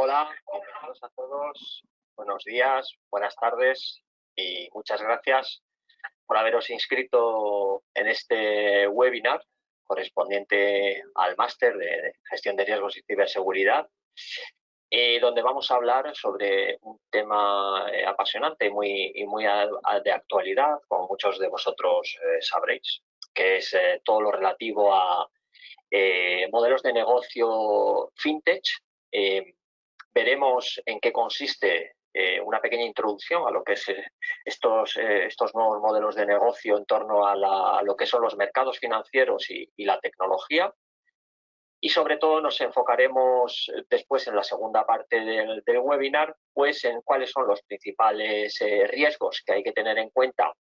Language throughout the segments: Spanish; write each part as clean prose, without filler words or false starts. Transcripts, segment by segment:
Hola, bienvenidos a todos. Buenos días, buenas tardes y muchas gracias por haberos inscrito en este webinar correspondiente al máster de gestión de riesgos y ciberseguridad, donde vamos a hablar sobre un tema apasionante y muy de actualidad, como muchos de vosotros sabréis, que es todo lo relativo a modelos de negocio fintech. Veremos en qué consiste una pequeña introducción a lo que es estos nuevos modelos de negocio en torno a lo que son los mercados financieros y la tecnología. Y sobre todo nos enfocaremos después en la segunda parte del webinar, pues en cuáles son los principales riesgos que hay que tener en cuenta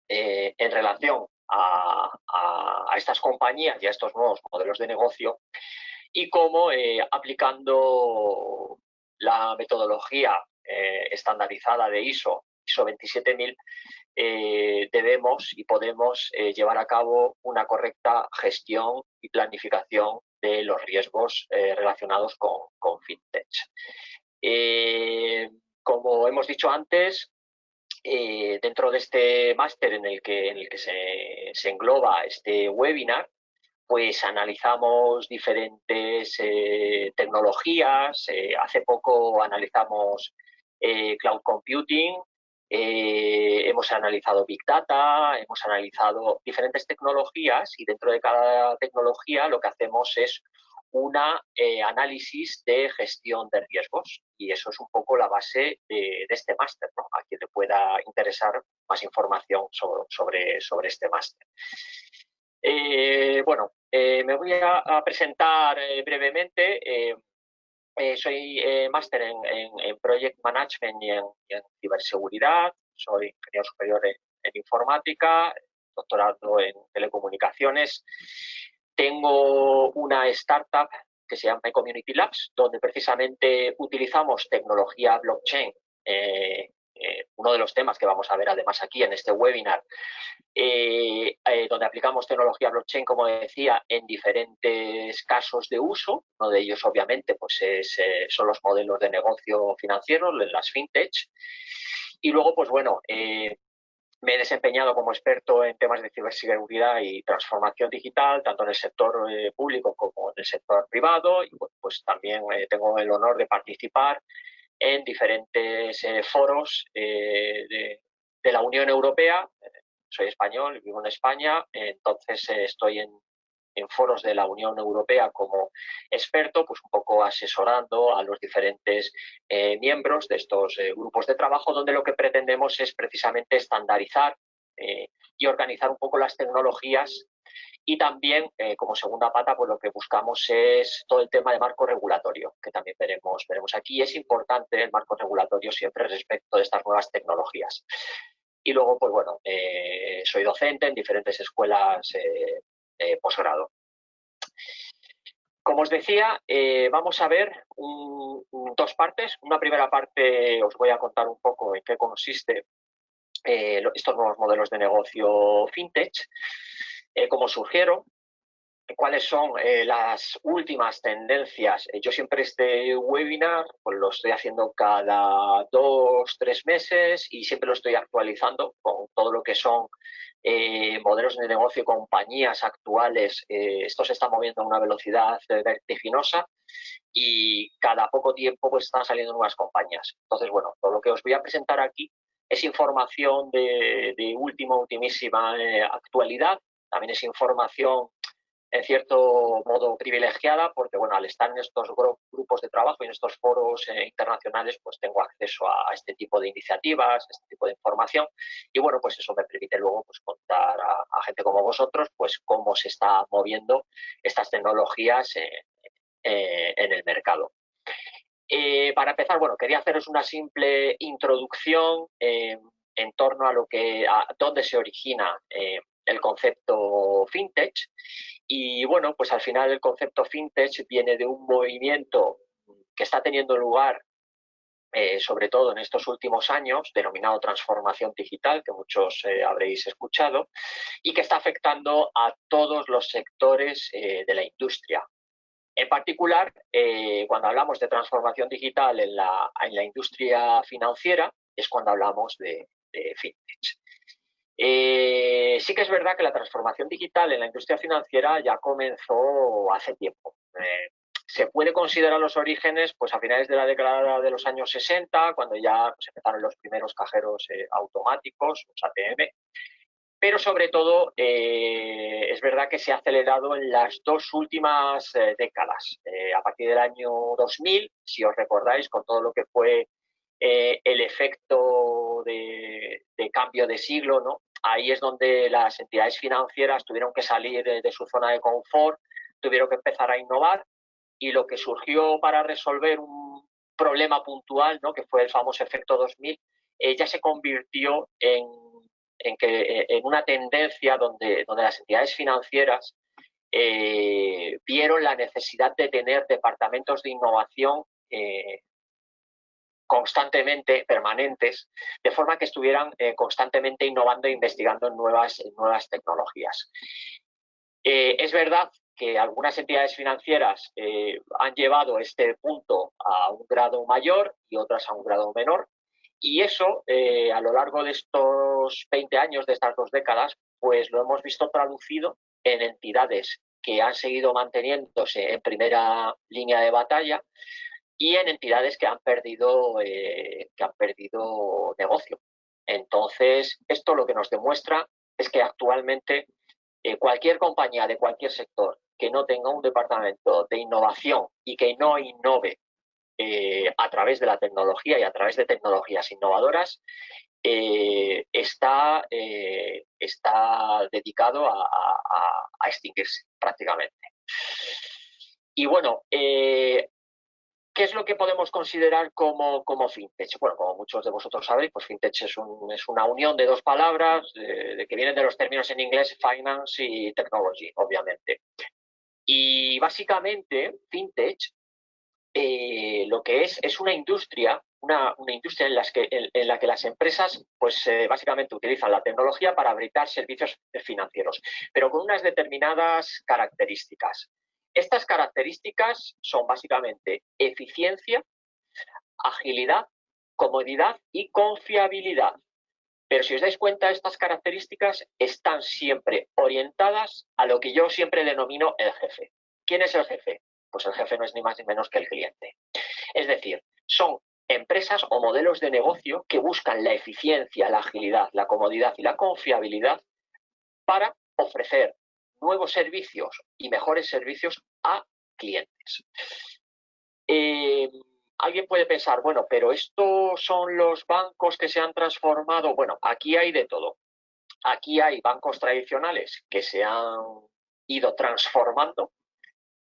en relación a estas compañías y a estos nuevos modelos de negocio, y cómo aplicando la metodología estandarizada de ISO 27000, debemos y podemos llevar a cabo una correcta gestión y planificación de los riesgos relacionados con fintech. Como hemos dicho antes, dentro de este máster en el que se engloba este webinar, pues analizamos diferentes tecnologías. Hace poco analizamos cloud computing, hemos analizado Big Data, hemos analizado diferentes tecnologías, y dentro de cada tecnología lo que hacemos es una análisis de gestión de riesgos, y eso es un poco la base de este máster, ¿no? A quien le pueda interesar más información sobre este máster. Me voy a presentar brevemente. Soy máster en Project Management y en ciberseguridad. Soy ingeniero superior en informática, doctorado en telecomunicaciones. Tengo una startup que se llama Community Labs, donde precisamente utilizamos tecnología blockchain, uno de los temas que vamos a ver además aquí en este webinar, donde aplicamos tecnología blockchain, como decía, en diferentes casos de uso. Uno de ellos, obviamente, pues son los modelos de negocio financieros, las fintech. Y luego, pues bueno, me he desempeñado como experto en temas de ciberseguridad y transformación digital, tanto en el sector público como en el sector privado. Y pues también tengo el honor de participar en diferentes foros de la Unión Europea. Soy español, vivo en España, entonces estoy en foros de la Unión Europea como experto, pues un poco asesorando a los diferentes miembros de estos grupos de trabajo, donde lo que pretendemos es precisamente estandarizar y organizar un poco las tecnologías. Y también, como segunda pata, pues lo que buscamos es todo el tema de marco regulatorio, que también veremos aquí. Es importante el marco regulatorio siempre respecto de estas nuevas tecnologías. Y luego, pues bueno, soy docente en diferentes escuelas posgrado. Como os decía, vamos a ver dos partes. Una primera parte os voy a contar un poco en qué consiste estos nuevos modelos de negocio fintech, cómo surgieron, cuáles son las últimas tendencias. Yo siempre este webinar pues lo estoy haciendo cada 2-3 meses, y siempre lo estoy actualizando con todo lo que son modelos de negocio, compañías actuales. Esto se está moviendo a una velocidad vertiginosa, y cada poco tiempo pues están saliendo nuevas compañías. Entonces, bueno, todo lo que os voy a presentar aquí es información de ultimísima actualidad. También es información en cierto modo privilegiada, porque bueno, al estar en estos grupos de trabajo y en estos foros internacionales, pues tengo acceso a este tipo de iniciativas, a este tipo de información. Y bueno, pues eso me permite luego pues contar a gente como vosotros pues cómo se está moviendo estas tecnologías en el mercado. Para empezar, bueno, quería haceros una simple introducción en torno a dónde se origina el concepto fintech. Y bueno, pues al final el concepto fintech viene de un movimiento que está teniendo lugar sobre todo en estos últimos años, denominado transformación digital, que muchos habréis escuchado, y que está afectando a todos los sectores de la industria. En particular, cuando hablamos de transformación digital en la industria financiera, es cuando hablamos de fintech. Sí que es verdad que la transformación digital en la industria financiera ya comenzó hace tiempo. Se puede considerar los orígenes pues, a finales de la década de los años 60, cuando ya pues, empezaron los primeros cajeros automáticos, los ATM, pero sobre todo es verdad que se ha acelerado en las dos últimas décadas. A partir del año 2000, si os recordáis, con todo lo que fue el efecto de cambio de siglo, ¿no? Ahí es donde las entidades financieras tuvieron que salir de su zona de confort, tuvieron que empezar a innovar y lo que surgió para resolver un problema puntual, ¿no? Que fue el famoso efecto 2000, ya se convirtió en una tendencia donde las entidades financieras vieron la necesidad de tener departamentos de innovación constantemente permanentes, de forma que estuvieran constantemente innovando e investigando en nuevas tecnologías. Es verdad que algunas entidades financieras han llevado este punto a un grado mayor y otras a un grado menor, y eso a lo largo de estos 20 años, de estas 2 décadas, pues lo hemos visto traducido en entidades que han seguido manteniéndose en primera línea de batalla y en entidades que han perdido negocio. Entonces, esto lo que nos demuestra es que actualmente cualquier compañía de cualquier sector que no tenga un departamento de innovación y que no innove a través de la tecnología y a través de tecnologías innovadoras, está dedicado a extinguirse prácticamente. Y bueno, ¿qué es lo que podemos considerar como fintech? Bueno, como muchos de vosotros sabéis, pues fintech es una unión de dos palabras que vienen de los términos en inglés finance y technology, obviamente. Y básicamente, fintech lo que es una industria, una industria en la que las empresas pues básicamente utilizan la tecnología para brindar servicios financieros, pero con unas determinadas características. Estas características son básicamente eficiencia, agilidad, comodidad y confiabilidad. Pero si os dais cuenta, estas características están siempre orientadas a lo que yo siempre denomino el jefe. ¿Quién es el jefe? Pues el jefe no es ni más ni menos que el cliente. Es decir, son empresas o modelos de negocio que buscan la eficiencia, la agilidad, la comodidad y la confiabilidad para ofrecer nuevos servicios y mejores servicios a clientes. Alguien puede pensar, bueno, pero estos son los bancos que se han transformado. Bueno, aquí hay de todo. Aquí hay bancos tradicionales que se han ido transformando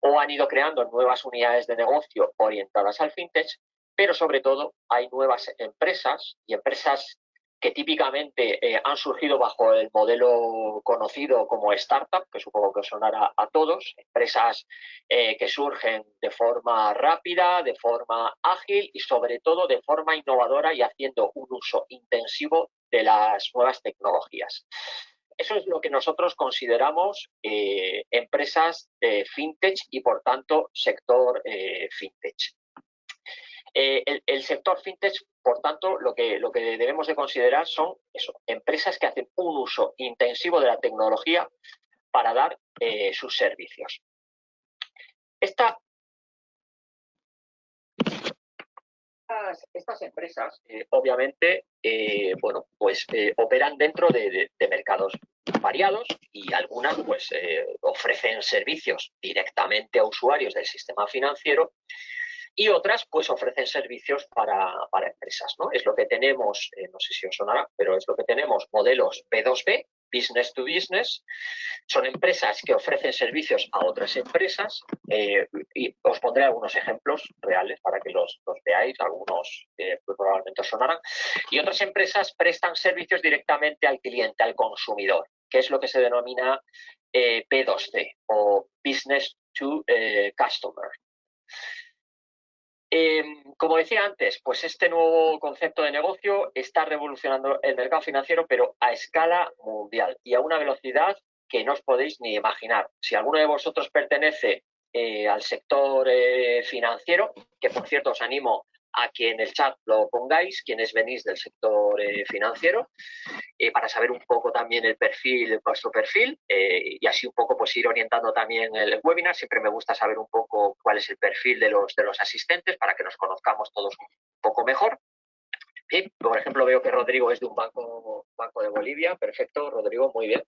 o han ido creando nuevas unidades de negocio orientadas al fintech, pero sobre todo hay nuevas empresas y empresas que típicamente han surgido bajo el modelo conocido como startup, que supongo que os sonará a todos, empresas que surgen de forma rápida, de forma ágil y sobre todo de forma innovadora y haciendo un uso intensivo de las nuevas tecnologías. Eso es lo que nosotros consideramos empresas fintech y, por tanto, sector fintech. El sector fintech, por tanto, lo que debemos de considerar son empresas que hacen un uso intensivo de la tecnología para dar sus servicios. Estas empresas, obviamente, operan dentro de mercados variados y algunas pues, ofrecen servicios directamente a usuarios del sistema financiero y otras pues ofrecen servicios para empresas, ¿no? Es lo que tenemos, no sé si os sonará, pero es lo que tenemos modelos B2B, business to business. Son empresas que ofrecen servicios a otras empresas y os pondré algunos ejemplos reales para que los veáis, algunos probablemente os sonarán. Y otras empresas prestan servicios directamente al cliente, al consumidor, que es lo que se denomina B2C o business to customer. Como decía antes, pues este nuevo concepto de negocio está revolucionando el mercado financiero, pero a escala mundial y a una velocidad que no os podéis ni imaginar. Si alguno de vosotros pertenece al sector financiero, que por cierto os animo a que en el chat lo pongáis, quienes venís del sector financiero, para saber un poco también el perfil, vuestro perfil, y así un poco pues ir orientando también el webinar. Siempre me gusta saber un poco cuál es el perfil de los asistentes para que nos conozcamos todos un poco mejor. Y, por ejemplo, veo que Rodrigo es de un banco de Bolivia. Perfecto, Rodrigo, muy bien.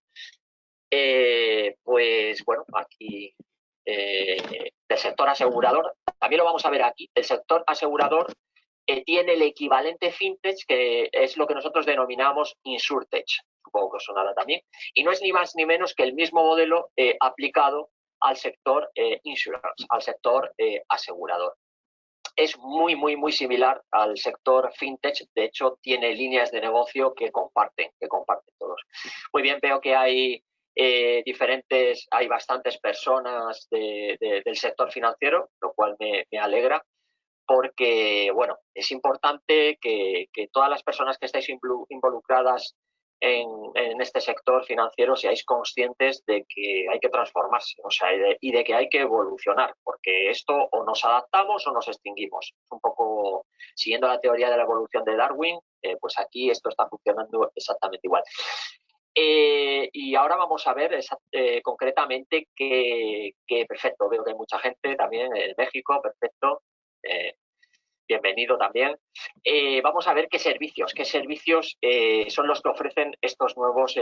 Pues bueno, aquí del sector asegurador, también lo vamos a ver aquí. El sector asegurador tiene el equivalente fintech, que es lo que nosotros denominamos insurtech, supongo que os sonará también, y no es ni más ni menos que el mismo modelo aplicado al sector insurance, al sector asegurador. Es muy, muy, muy similar al sector fintech. De hecho, tiene líneas de negocio que comparten todos. Muy bien, veo que hay hay bastantes personas del sector financiero, lo cual me alegra, porque, bueno, es importante que todas las personas que estáis involucradas en este sector financiero seáis conscientes de que hay que transformarse, o sea, y de que hay que evolucionar, porque esto o nos adaptamos o nos extinguimos. Un poco siguiendo la teoría de la evolución de Darwin, pues aquí esto está funcionando exactamente igual. Y ahora vamos a ver concretamente que, perfecto, veo que hay mucha gente también en México, perfecto. Bienvenido también. Vamos a ver qué servicios son los que ofrecen estos nuevos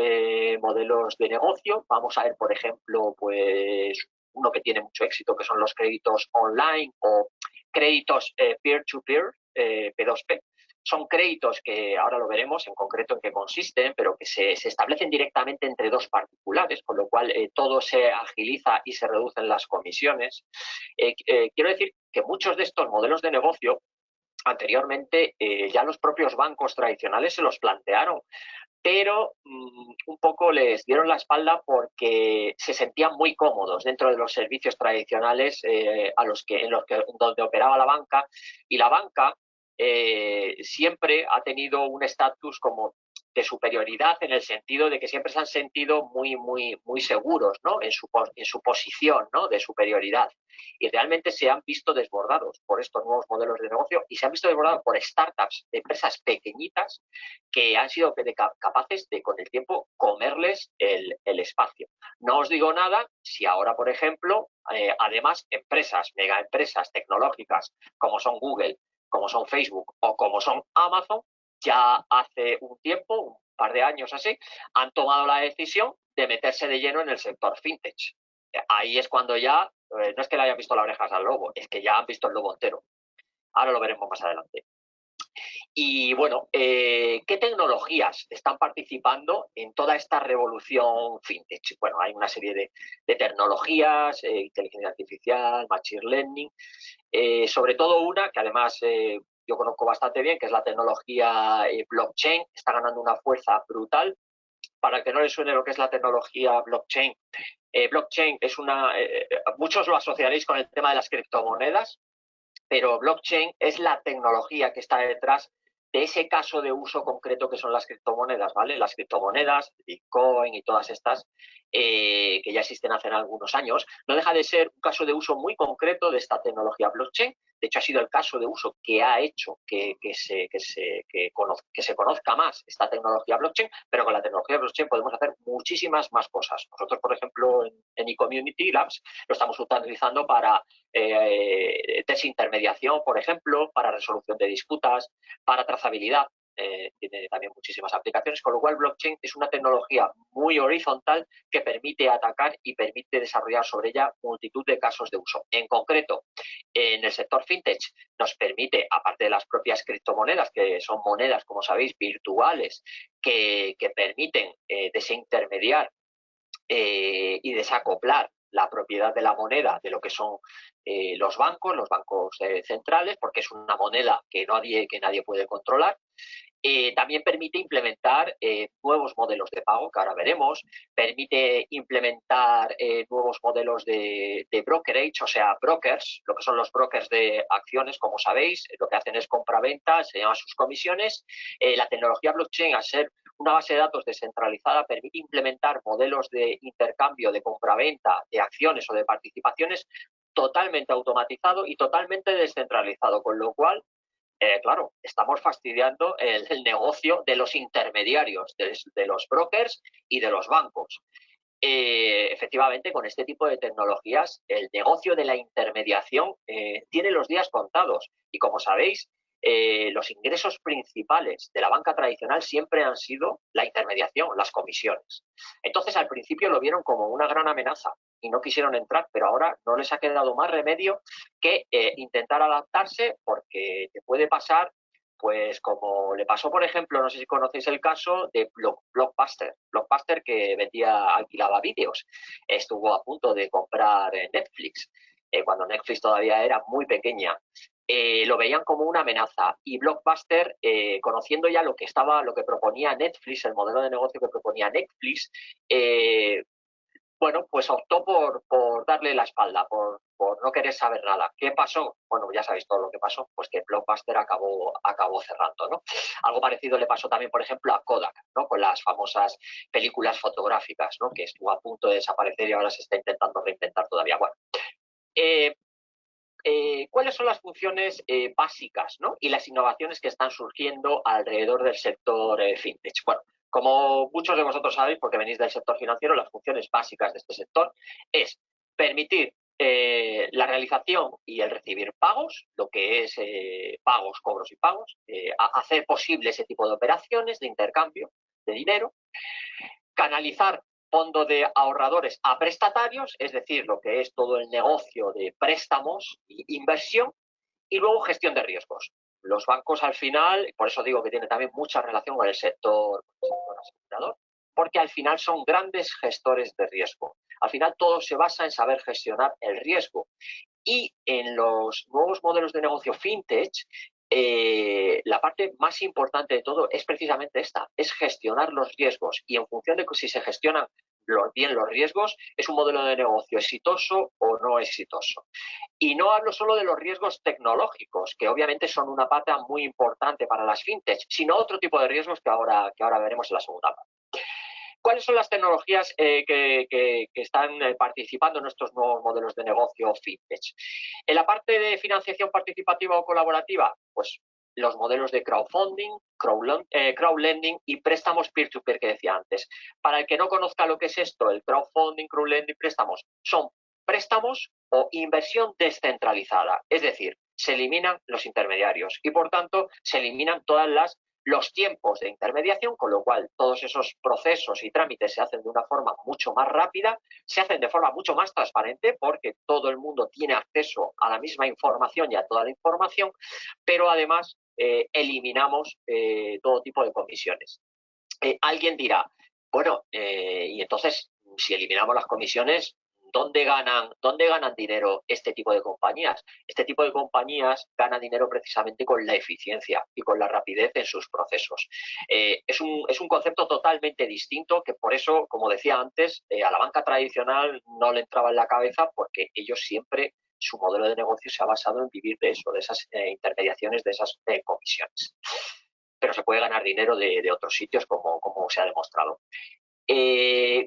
modelos de negocio. Vamos a ver, por ejemplo, pues uno que tiene mucho éxito, que son los créditos online o créditos peer-to-peer, P2P. Son créditos que ahora lo veremos en concreto en qué consisten, pero que se establecen directamente entre dos particulares, con lo cual todo se agiliza y se reducen las comisiones. Quiero decir que muchos de estos modelos de negocio anteriormente ya los propios bancos tradicionales se los plantearon, pero un poco les dieron la espalda porque se sentían muy cómodos dentro de los servicios tradicionales donde operaba la banca, y la banca siempre ha tenido un estatus como de superioridad, en el sentido de que siempre se han sentido muy, muy, muy seguros, ¿no? en su posición, ¿no? de superioridad, y realmente se han visto desbordados por estos nuevos modelos de negocio y se han visto desbordados por startups, empresas pequeñitas que han sido capaces de, con el tiempo, comerles el espacio. No os digo nada si ahora, por ejemplo, además, mega empresas tecnológicas como son Google, como son Facebook o como son Amazon, ya hace un tiempo, un par de años así, han tomado la decisión de meterse de lleno en el sector fintech. Ahí es cuando ya, no es que le hayan visto las orejas al lobo, es que ya han visto el lobo entero. Ahora lo veremos más adelante. Y bueno, ¿qué tecnologías están participando en toda esta revolución fintech? Bueno, hay una serie de tecnologías, inteligencia artificial, machine learning, sobre todo una que además yo conozco bastante bien, que es la tecnología blockchain. Está ganando una fuerza brutal. Para el que no le suene lo que es la tecnología blockchain, blockchain es muchos lo asociaréis con el tema de las criptomonedas, pero blockchain es la tecnología que está detrás de ese caso de uso concreto que son las criptomonedas, ¿vale? Las criptomonedas, Bitcoin y todas estas que ya existen hace algunos años, no deja de ser un caso de uso muy concreto de esta tecnología blockchain. De hecho, ha sido el caso de uso que ha hecho que se conozca más esta tecnología blockchain, pero con la tecnología blockchain podemos hacer muchísimas más cosas. Nosotros, por ejemplo, en eCommunity Labs lo estamos utilizando para desintermediación, por ejemplo, para resolución de disputas, para trazabilidad. Tiene también muchísimas aplicaciones, con lo cual blockchain es una tecnología muy horizontal que permite atacar y permite desarrollar sobre ella multitud de casos de uso. En concreto, en el sector fintech nos permite, aparte de las propias criptomonedas, que son monedas, como sabéis, virtuales, que permiten desintermediar y desacoplar la propiedad de la moneda de lo que son los bancos centrales, porque es una moneda que nadie puede controlar. También permite implementar nuevos modelos de pago, que ahora veremos, permite implementar nuevos modelos de brokerage, o sea, brokers, lo que son los brokers de acciones, como sabéis, lo que hacen es compra-venta, se llaman sus comisiones. La tecnología blockchain, al ser una base de datos descentralizada, permite implementar modelos de intercambio, de compra-venta, de acciones o de participaciones totalmente automatizado y totalmente descentralizado, con lo cual, claro, estamos fastidiando el negocio de los intermediarios, de los brokers y de los bancos. Efectivamente, con este tipo de tecnologías, el negocio de la intermediación tiene los días contados. Y como sabéis, los ingresos principales de la banca tradicional siempre han sido la intermediación, las comisiones. Entonces, al principio lo vieron como una gran amenaza y no quisieron entrar, pero ahora no les ha quedado más remedio que intentar adaptarse, porque te puede pasar, pues como le pasó, por ejemplo, no sé si conocéis el caso de Blockbuster. Blockbuster, que alquilaba vídeos, estuvo a punto de comprar Netflix, cuando Netflix todavía era muy pequeña. Lo veían como una amenaza, y Blockbuster, conociendo ya lo que proponía Netflix, el modelo de negocio que proponía Netflix, bueno, pues optó por darle la espalda, por no querer saber nada. ¿Qué pasó? Bueno, ya sabéis todo lo que pasó, pues que Blockbuster acabó cerrando, ¿no? Algo parecido le pasó también, por ejemplo, a Kodak, ¿no? Con las famosas películas fotográficas, ¿no? Que estuvo a punto de desaparecer y ahora se está intentando reinventar todavía. Bueno, ¿cuáles son las funciones básicas, ¿no? Y las innovaciones que están surgiendo alrededor del sector fintech? Bueno, como muchos de vosotros sabéis, porque venís del sector financiero, las funciones básicas de este sector es permitir la realización y el recibir pagos, lo que es pagos, cobros y pagos, hacer posible ese tipo de operaciones de intercambio de dinero, canalizar fondo de ahorradores a prestatarios, es decir, lo que es todo el negocio de préstamos e inversión, y luego gestión de riesgos. Los bancos, al final, por eso digo que tiene también mucha relación con el sector asegurador, porque al final son grandes gestores de riesgo. Al final todo se basa en saber gestionar el riesgo. Y en los nuevos modelos de negocio fintech, la parte más importante de todo es precisamente esta, es gestionar los riesgos, y en función de si se gestionan bien los riesgos, es un modelo de negocio exitoso o no exitoso. Y no hablo solo de los riesgos tecnológicos, que obviamente son una pata muy importante para las fintech, sino otro tipo de riesgos que ahora veremos en la segunda parte. ¿Cuáles son las tecnologías que están participando en estos nuevos modelos de negocio fintech? En la parte de financiación participativa o colaborativa, pues los modelos de crowdfunding, crowdlending y préstamos peer-to-peer que decía antes. Para el que no conozca lo que es esto, el crowdfunding, crowdlending, préstamos, son préstamos o inversión descentralizada. Es decir, se eliminan los intermediarios y, por tanto, se eliminan los tiempos de intermediación, con lo cual todos esos procesos y trámites se hacen de una forma mucho más rápida, se hacen de forma mucho más transparente, porque todo el mundo tiene acceso a la misma información y a toda la información, pero además eliminamos todo tipo de comisiones. Alguien dirá, bueno, y entonces, si eliminamos las comisiones, ¿dónde ganan dinero este tipo de compañías? Este tipo de compañías gana dinero precisamente con la eficiencia y con la rapidez en sus procesos. Es un concepto totalmente distinto, que por eso, como decía antes, a la banca tradicional no le entraba en la cabeza, porque ellos siempre, su modelo de negocio se ha basado en vivir de eso, de esas intermediaciones, de esas comisiones. Pero se puede ganar dinero de otros sitios, como se ha demostrado.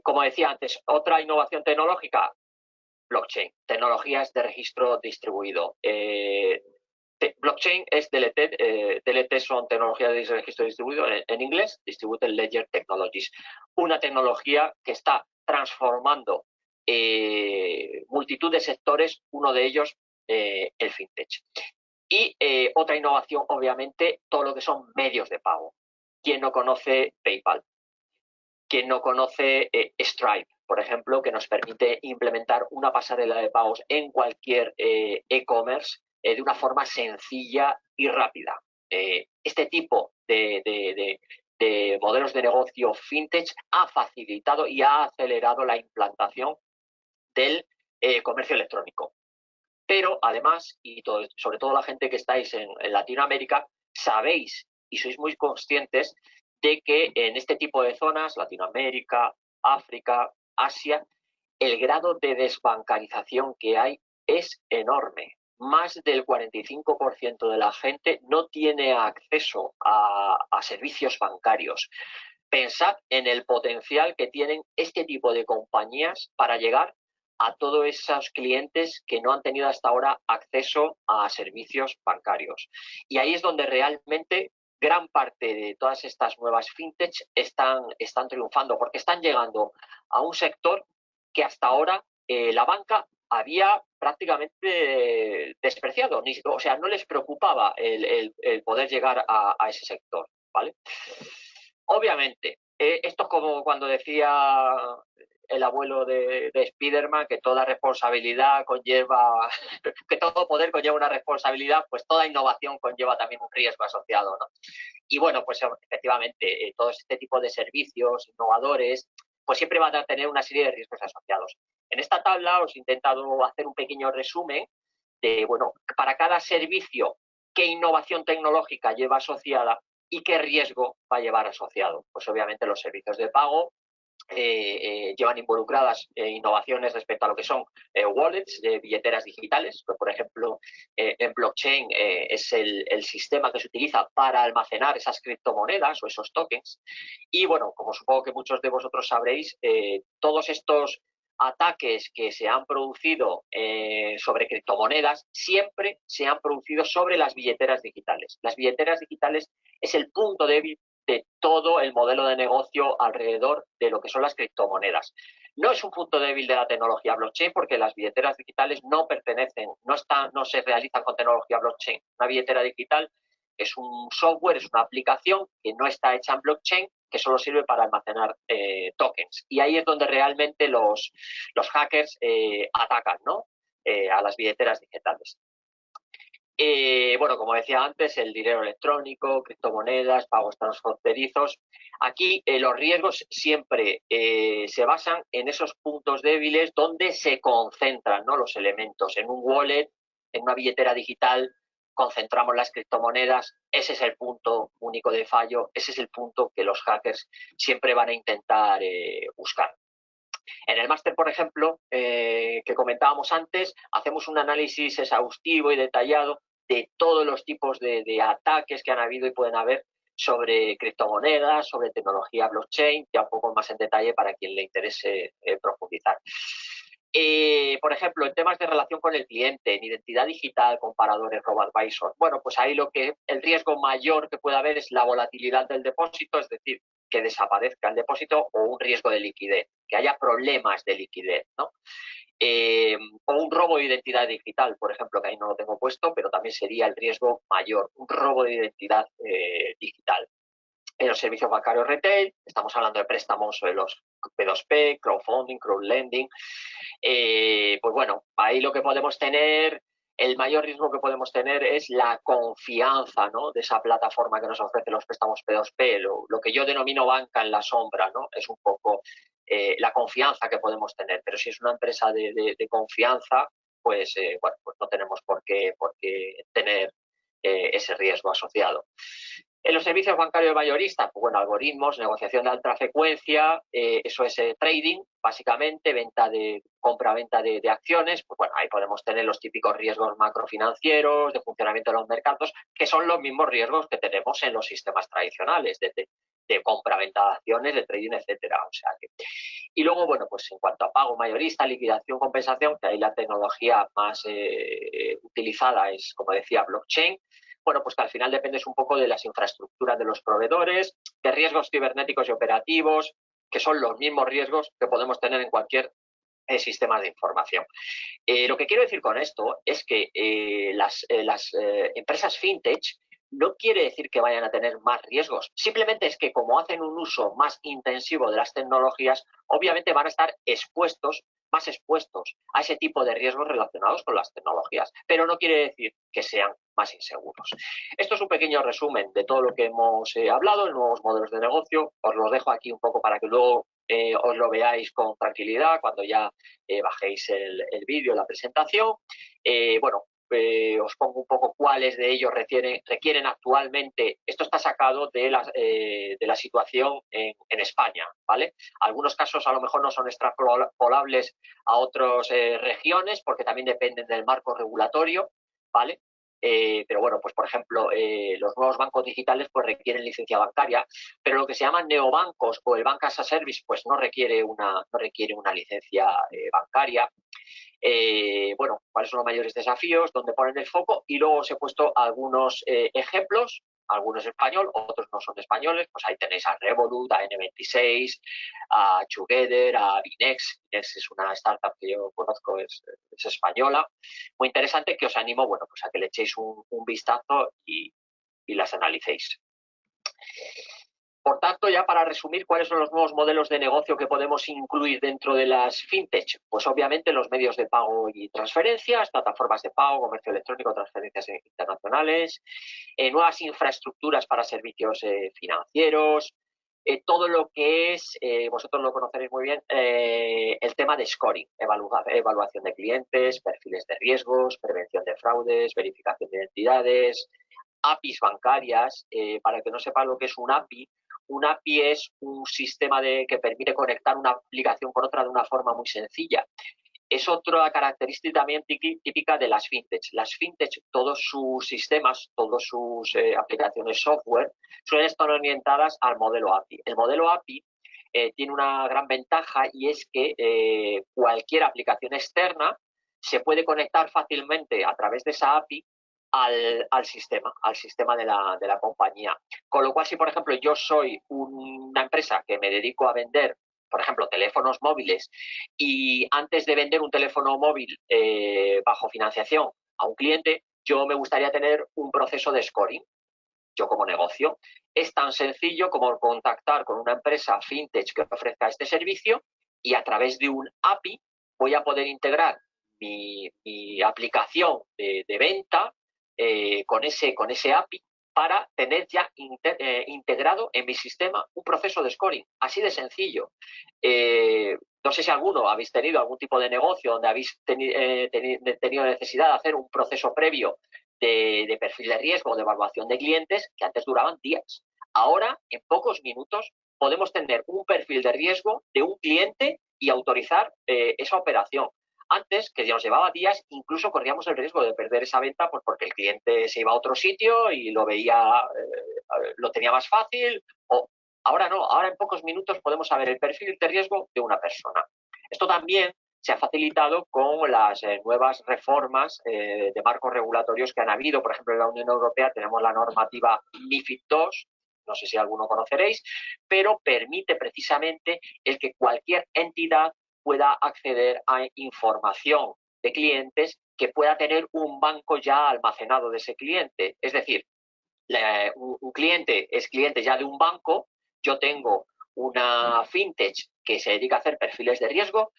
Como decía antes, otra innovación tecnológica, blockchain, tecnologías de registro distribuido. Blockchain es DLT, DLT son tecnologías de registro distribuido en inglés, Distributed Ledger Technologies, una tecnología que está transformando multitud de sectores, uno de ellos el fintech. Y otra innovación, obviamente, todo lo que son medios de pago. ¿Quién no conoce PayPal? ¿Quién no conoce Stripe, por ejemplo, que nos permite implementar una pasarela de pagos en cualquier e-commerce de una forma sencilla y rápida? Este tipo de modelos de negocio fintech ha facilitado y ha acelerado la implantación del comercio electrónico. Pero además, y sobre todo la gente que estáis en Latinoamérica, sabéis y sois muy conscientes de que en este tipo de zonas, Latinoamérica, África, Asia, el grado de desbancarización que hay es enorme. Más del 45% de la gente no tiene acceso a servicios bancarios. Pensad en el potencial que tienen este tipo de compañías para llegar a todos esos clientes que no han tenido hasta ahora acceso a servicios bancarios. Y ahí es donde realmente gran parte de todas estas nuevas fintech están triunfando, porque están llegando a un sector que hasta ahora la banca había prácticamente despreciado, o sea, no les preocupaba el poder llegar a ese sector, ¿vale? Obviamente, esto es como cuando decía el abuelo de Spiderman, que toda responsabilidad conlleva, que todo poder conlleva una responsabilidad, pues toda innovación conlleva también un riesgo asociado, ¿no? Y bueno, pues efectivamente, todo este tipo de servicios innovadores, pues siempre van a tener una serie de riesgos asociados. En esta tabla os he intentado hacer un pequeño resumen de, bueno, para cada servicio, qué innovación tecnológica lleva asociada y qué riesgo va a llevar asociado. Pues obviamente los servicios de pago llevan involucradas innovaciones respecto a lo que son wallets, billeteras digitales. Pues, por ejemplo, en blockchain es el sistema que se utiliza para almacenar esas criptomonedas o esos tokens. Y bueno, como supongo que muchos de vosotros sabréis, todos estos ataques que se han producido sobre criptomonedas siempre se han producido sobre las billeteras digitales. Las billeteras digitales es el punto débil de todo el modelo de negocio alrededor de lo que son las criptomonedas. No es un punto débil de la tecnología blockchain porque las billeteras digitales no pertenecen, no se realizan con tecnología blockchain. Una billetera digital es un software, es una aplicación que no está hecha en blockchain, que solo sirve para almacenar tokens. Y ahí es donde realmente los hackers atacan, ¿no? A las billeteras digitales. Bueno, como decía antes, el dinero electrónico, criptomonedas, pagos transfronterizos. Aquí los riesgos siempre se basan en esos puntos débiles donde se concentran, ¿no?, los elementos. En un wallet, en una billetera digital, concentramos las criptomonedas. Ese es el punto único de fallo. Ese es el punto que los hackers siempre van a intentar buscar. En el máster, por ejemplo, que comentábamos antes, hacemos un análisis exhaustivo y detallado de todos los tipos de ataques que han habido y pueden haber sobre criptomonedas, sobre tecnología blockchain, ya un poco más en detalle para quien le interese profundizar. Por ejemplo, en temas de relación con el cliente, en identidad digital, comparadores, robo-advisor. Bueno, pues ahí el riesgo mayor que puede haber es la volatilidad del depósito, es decir, que desaparezca el depósito, o un riesgo de liquidez, que haya problemas de liquidez, ¿no? O un robo de identidad digital, por ejemplo, que ahí no lo tengo puesto, pero también sería el riesgo mayor, un robo de identidad digital. En los servicios bancarios retail, estamos hablando de préstamos de los P2P, crowdfunding, crowdlending. Pues bueno, ahí lo que podemos tener, el mayor riesgo que podemos tener es la confianza, ¿no?, de esa plataforma que nos ofrece los préstamos P2P, lo que yo denomino banca en la sombra, ¿no? Es un poco la confianza que podemos tener. Pero si es una empresa de confianza, pues, bueno, pues no tenemos por qué tener ese riesgo asociado. En los servicios bancarios mayoristas, pues bueno, algoritmos, negociación de alta frecuencia, eso es trading, básicamente, compra-venta de acciones. Pues bueno, ahí podemos tener los típicos riesgos macrofinancieros, de funcionamiento de los mercados, que son los mismos riesgos que tenemos en los sistemas tradicionales, de compra-venta de acciones, de trading, etcétera. O sea que... Y luego, bueno, pues en cuanto a pago mayorista, liquidación, compensación, que ahí la tecnología más utilizada es, como decía, blockchain. Bueno, pues que al final dependes un poco de las infraestructuras de los proveedores, de riesgos cibernéticos y operativos, que son los mismos riesgos que podemos tener en cualquier sistema de información. Lo que quiero decir con esto es que las empresas fintech no quiere decir que vayan a tener más riesgos, simplemente es que como hacen un uso más intensivo de las tecnologías, obviamente van a estar más expuestos a ese tipo de riesgos relacionados con las tecnologías, pero no quiere decir que sean más inseguros. Esto es un pequeño resumen de todo lo que hemos hablado en nuevos modelos de negocio. Os lo dejo aquí un poco para que luego os lo veáis con tranquilidad cuando ya bajéis el vídeo, la presentación. Bueno, os pongo un poco cuáles de ellos requieren actualmente. Esto está sacado de la situación en España, ¿vale? Algunos casos a lo mejor no son extrapolables a otras regiones porque también dependen del marco regulatorio, ¿vale? pero bueno, pues por ejemplo, los nuevos bancos digitales pues requieren licencia bancaria, pero lo que se llaman neobancos o el Bank as a Service pues no requiere una licencia bancaria. Bueno, cuáles son los mayores desafíos, dónde ponen el foco, y luego os he puesto algunos ejemplos, algunos español, otros no son españoles, pues ahí tenéis a Revolut, a N26, a Together, a Binex. Binex es una startup que yo conozco, es española, muy interesante, que os animo, bueno, pues a que le echéis un vistazo y las analicéis. Por tanto, ya para resumir, ¿cuáles son los nuevos modelos de negocio que podemos incluir dentro de las fintech? Pues obviamente los medios de pago y transferencias, plataformas de pago, comercio electrónico, transferencias internacionales, nuevas infraestructuras para servicios financieros, todo lo que es, vosotros lo conoceréis muy bien, el tema de scoring, evaluación de clientes, perfiles de riesgos, prevención de fraudes, verificación de identidades, APIs bancarias. Para el que no sepa lo que es un API es un sistema que permite conectar una aplicación con otra de una forma muy sencilla. Es otra característica también típica de las fintech. Las fintech, todos sus sistemas, todas sus aplicaciones software, suelen estar orientadas al modelo API. El modelo API tiene una gran ventaja, y es que cualquier aplicación externa se puede conectar fácilmente a través de esa API al sistema de la compañía. Con lo cual, si por ejemplo yo soy una empresa que me dedico a vender, por ejemplo, teléfonos móviles, y antes de vender un teléfono móvil bajo financiación a un cliente, yo me gustaría tener un proceso de scoring. Yo como negocio, es tan sencillo como contactar con una empresa fintech que ofrezca este servicio, y a través de un API voy a poder integrar mi aplicación de venta con ese API, para tener ya integrado en mi sistema un proceso de scoring. Así de sencillo. No sé si alguno habéis tenido algún tipo de negocio donde habéis tenido necesidad de hacer un proceso previo de perfil de riesgo o de evaluación de clientes, que antes duraban días. Ahora, en pocos minutos, podemos tener un perfil de riesgo de un cliente y autorizar esa operación. Antes, que nos llevaba días, incluso corríamos el riesgo de perder esa venta, pues porque el cliente se iba a otro sitio y lo veía, lo tenía más fácil. Ahora no, ahora en pocos minutos podemos saber el perfil de riesgo de una persona. Esto también se ha facilitado con las nuevas reformas de marcos regulatorios que han habido. Por ejemplo, en la Unión Europea tenemos la normativa MiFID II, no sé si alguno conoceréis, pero permite precisamente el que cualquier entidad pueda acceder a información de clientes que pueda tener un banco ya almacenado de ese cliente. Es decir, un cliente es cliente ya de un banco, yo tengo una fintech que se dedica a hacer perfiles de riesgo,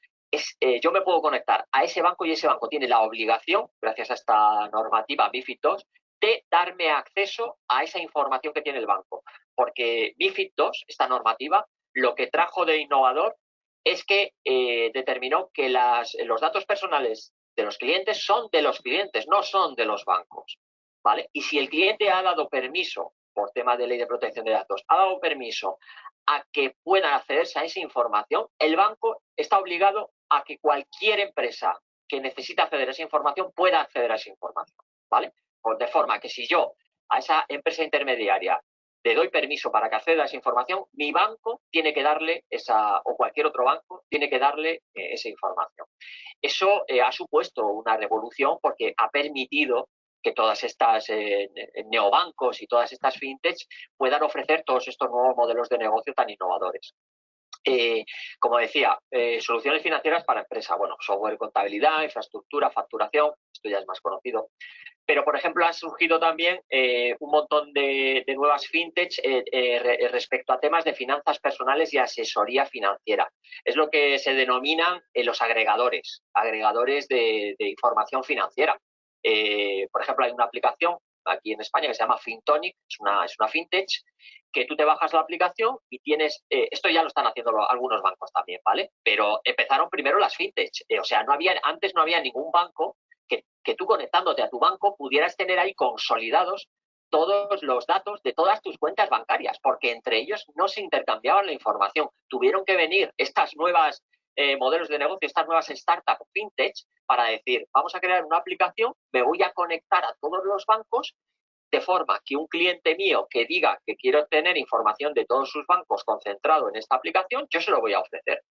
yo me puedo conectar a ese banco, y ese banco tiene la obligación, gracias a esta normativa MiFID II, de darme acceso a esa información que tiene el banco. Porque MiFID II, esta normativa, lo que trajo de innovador es que determinó que los datos personales de los clientes son de los clientes, no son de los bancos, ¿vale? Y si el cliente ha dado permiso, por tema de ley de protección de datos, ha dado permiso a que puedan accederse a esa información, el banco está obligado a que cualquier empresa que necesite acceder a esa información pueda acceder a esa información, ¿vale? Pues de forma que si yo a esa empresa intermediaria le doy permiso para que acceda a esa información, mi banco tiene que darle o cualquier otro banco tiene que darle esa información. Eso ha supuesto una revolución, porque ha permitido que todas estas neobancos y todas estas fintechs puedan ofrecer todos estos nuevos modelos de negocio tan innovadores. Como decía, soluciones financieras para empresa. Bueno, software, contabilidad, infraestructura, facturación, esto ya es más conocido. Pero, por ejemplo, han surgido también un montón de nuevas fintechs respecto a temas de finanzas personales y asesoría financiera. Es lo que se denominan los agregadores de información financiera. Por ejemplo, hay una aplicación aquí en España que se llama Fintonic, es una fintech, que tú te bajas la aplicación y tienes, esto ya lo están haciendo algunos bancos también, ¿vale? Pero empezaron primero las fintech, o sea, antes no había ningún banco que tú, conectándote a tu banco, pudieras tener ahí consolidados todos los datos de todas tus cuentas bancarias, porque entre ellos no se intercambiaban la información. Tuvieron que venir estas nuevas modelos de negocio, estas nuevas startups fintech, para decir, vamos a crear una aplicación, me voy a conectar a todos los bancos de forma que un cliente mío que diga que quiere obtener información de todos sus bancos concentrado en esta aplicación, yo se lo voy a ofrecer.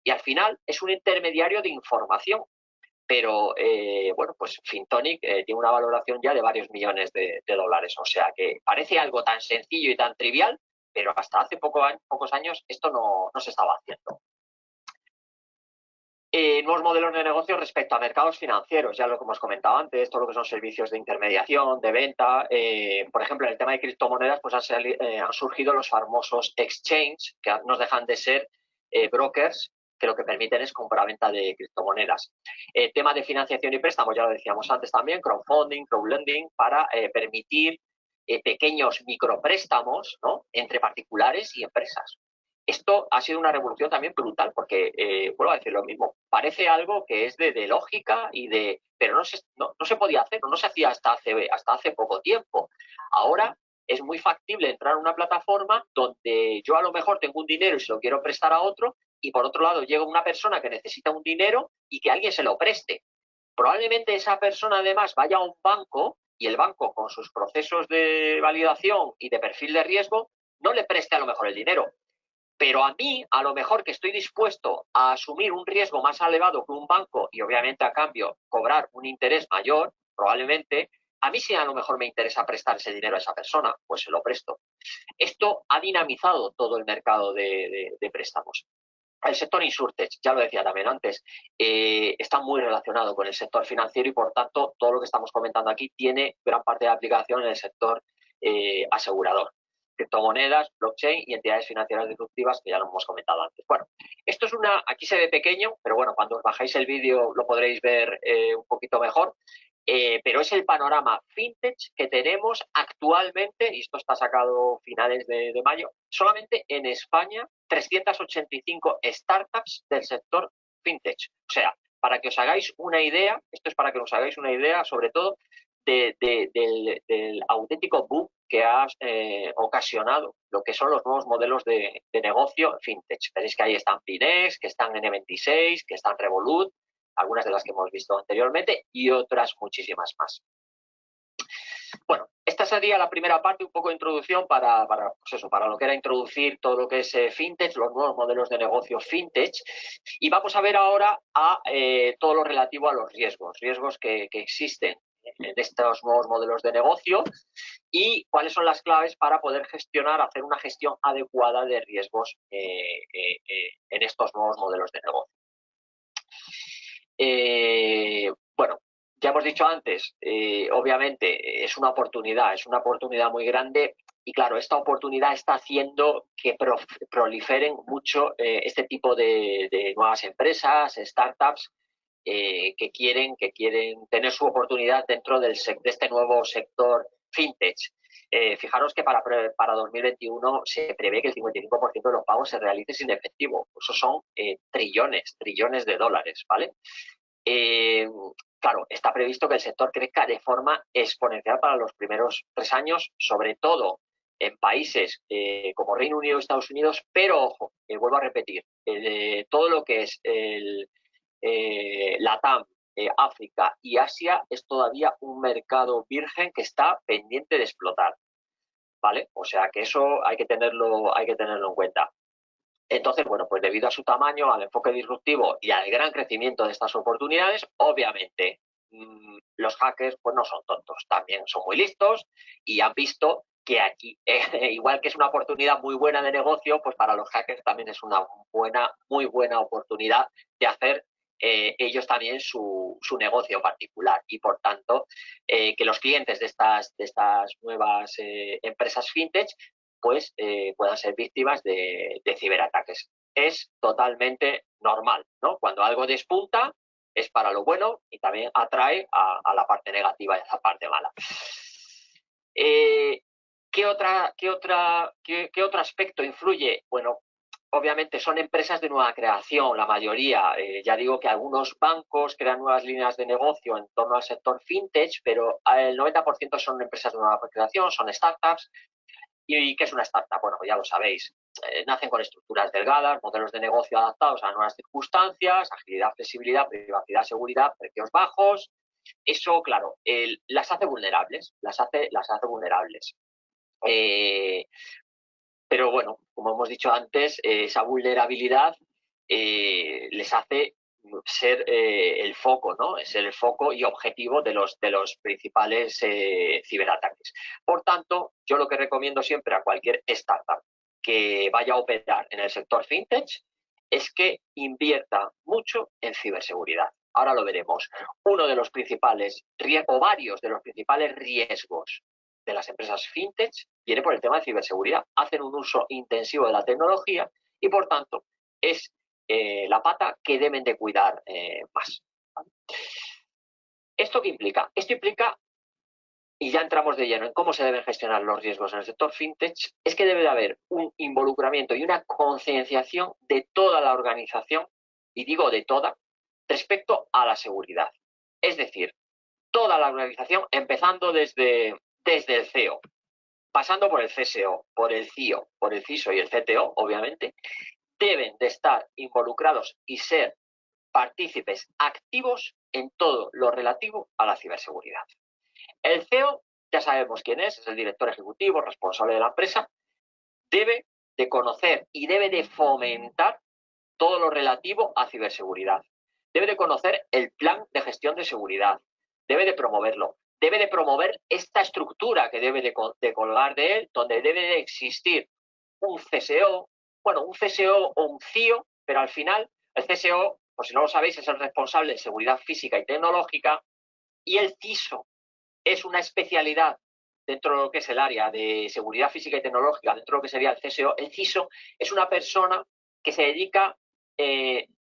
Y al final es un intermediario de información. Pero, bueno, pues Fintonic tiene una valoración ya de varios millones de dólares. O sea que parece algo tan sencillo y tan trivial, pero hasta hace pocos años esto no se estaba haciendo. Nuevos modelos de negocio respecto a mercados financieros, ya lo que hemos comentado antes, todo lo que son servicios de intermediación, de venta. Por ejemplo, en el tema de criptomonedas, pues han surgido los famosos exchange, que nos dejan de ser brokers, que lo que permiten es compra-venta de criptomonedas. Tema de financiación y préstamos, ya lo decíamos antes también, crowdfunding, crowdlending, para permitir pequeños micropréstamos, ¿no?, entre particulares y empresas. Esto ha sido una revolución también brutal, porque, vuelvo a decir lo mismo, parece algo que es de lógica pero no se podía hacer, no se hacía hasta hace poco tiempo. Ahora es muy factible entrar a una plataforma donde yo a lo mejor tengo un dinero y se lo quiero prestar a otro, y por otro lado llega una persona que necesita un dinero y que alguien se lo preste. Probablemente esa persona además vaya a un banco y el banco, con sus procesos de validación y de perfil de riesgo, no le preste a lo mejor el dinero. Pero a mí, a lo mejor que estoy dispuesto a asumir un riesgo más elevado que un banco y obviamente a cambio cobrar un interés mayor, probablemente, a mí sí a lo mejor me interesa prestar ese dinero a esa persona, pues se lo presto. Esto ha dinamizado todo el mercado de préstamos. El sector insurtech, ya lo decía también antes, está muy relacionado con el sector financiero y, por tanto, todo lo que estamos comentando aquí tiene gran parte de aplicación en el sector asegurador. Criptomonedas, blockchain y entidades financieras disruptivas, que ya lo hemos comentado antes. Bueno, esto es aquí se ve pequeño, pero bueno, cuando os bajáis el vídeo lo podréis ver un poquito mejor. Pero es el panorama fintech que tenemos actualmente, y esto está sacado finales de mayo, solamente en España, 385 startups del sector fintech. O sea, para que os hagáis una idea, esto es para que os hagáis una idea, sobre todo, del auténtico boom que ha ocasionado lo que son los nuevos modelos de negocio fintech. Veréis que ahí están Finex, que están N26, que están Revolut, algunas de las que hemos visto anteriormente y otras muchísimas más. Bueno, esta sería la primera parte, un poco de introducción pues para lo que era introducir todo lo que es fintech, los nuevos modelos de negocio fintech. Y vamos a ver ahora todo lo relativo a los riesgos que existen en estos nuevos modelos de negocio y cuáles son las claves para poder hacer una gestión adecuada de riesgos en estos nuevos modelos de negocio. Bueno, ya hemos dicho antes, obviamente es una oportunidad muy grande y claro, esta oportunidad está haciendo que proliferen mucho este tipo de nuevas empresas, startups, que quieren tener su oportunidad dentro de este nuevo sector fintech. Fijaros que para 2021 se prevé que el 55% de los pagos se realice sin efectivo. Eso son trillones de dólares, ¿vale? Claro, está previsto que el sector crezca de forma exponencial para los primeros 3 años, sobre todo en países como Reino Unido y Estados Unidos, pero ojo, vuelvo a repetir, todo lo que es LATAM, África y Asia es todavía un mercado virgen que está pendiente de explotar, ¿vale? O sea que eso hay que tenerlo en cuenta. Entonces, bueno, pues debido a su tamaño, al enfoque disruptivo y al gran crecimiento de estas oportunidades, obviamente los hackers pues no son tontos, también son muy listos y han visto que aquí, igual que es una oportunidad muy buena de negocio, pues para los hackers también es una muy buena oportunidad de hacer ellos también su negocio particular y, por tanto, que los clientes de estas nuevas empresas fintech pues puedan ser víctimas de ciberataques. Es totalmente normal, ¿no? Cuando algo despunta es para lo bueno y también atrae a la parte negativa y a la parte mala. ¿Qué otro aspecto influye? Bueno, obviamente son empresas de nueva creación, la mayoría. Ya digo que algunos bancos crean nuevas líneas de negocio en torno al sector fintech, pero el 90% son empresas de nueva creación, son startups. ¿Y qué es una startup? Bueno, pues ya lo sabéis. nacen con estructuras delgadas, modelos de negocio adaptados a nuevas circunstancias, agilidad, flexibilidad, privacidad, seguridad, precios bajos. Eso, claro, las hace vulnerables, las hace vulnerables. Pero bueno, como hemos dicho antes, esa vulnerabilidad les hace ser el foco, ¿no? Es el foco y objetivo de los principales ciberataques. Por tanto, yo lo que recomiendo siempre a cualquier startup que vaya a operar en el sector fintech es que invierta mucho en ciberseguridad. Ahora lo veremos. Uno de los principales o varios de los principales riesgos de las empresas fintech viene por el tema de ciberseguridad. Hacen un uso intensivo de la tecnología y, por tanto, es la pata que deben de cuidar más. ¿Vale? ¿Esto qué implica? Esto implica, y ya entramos de lleno en cómo se deben gestionar los riesgos en el sector fintech, es que debe de haber un involucramiento y una concienciación de toda la organización, y digo de toda, respecto a la seguridad. Es decir, toda la organización, empezando desde el CEO, pasando por el CSO, por el CIO, por el CISO y el CTO, obviamente, deben de estar involucrados y ser partícipes activos en todo lo relativo a la ciberseguridad. El CEO, ya sabemos quién es el director ejecutivo, responsable de la empresa, debe de conocer y debe de fomentar todo lo relativo a ciberseguridad. Debe de conocer el plan de gestión de seguridad, debe de promoverlo, debe de promover esta estructura que debe de colgar de él, donde debe de existir un CSO, bueno, un CSO o un CIO, pero al final el CSO, por si no lo sabéis, es el responsable de seguridad física y tecnológica, y el CISO es una especialidad dentro de lo que es el área de seguridad física y tecnológica, dentro de lo que sería el CSO. El CISO es una persona que se dedica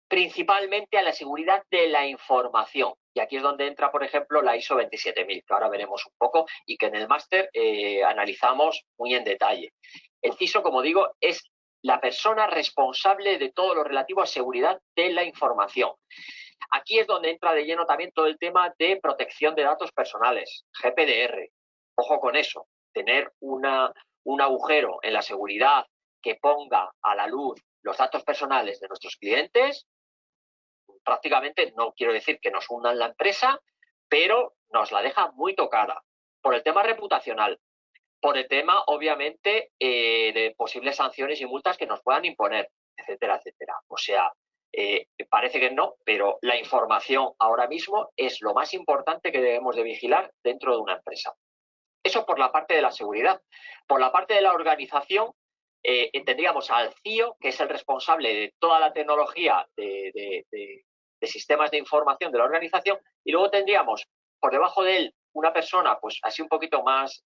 principalmente a la seguridad de la información. Y aquí es donde entra, por ejemplo, la ISO 27000, que ahora veremos un poco y que en el máster analizamos muy en detalle. El CISO, como digo, es la persona responsable de todo lo relativo a seguridad de la información. Aquí es donde entra de lleno también todo el tema de protección de datos personales, GPDR. Ojo con eso, tener un agujero en la seguridad que ponga a la luz los datos personales de nuestros clientes, prácticamente no quiero decir que nos hundan la empresa, pero nos la deja muy tocada por el tema reputacional, por el tema, obviamente, de posibles sanciones y multas que nos puedan imponer, etcétera, etcétera. O sea, parece que no, pero la información ahora mismo es lo más importante que debemos de vigilar dentro de una empresa. Eso por la parte de la seguridad. Por la parte de la organización, tendríamos al CIO, que es el responsable de toda la tecnología de sistemas de información de la organización, y luego tendríamos por debajo de él una persona, pues así un poquito más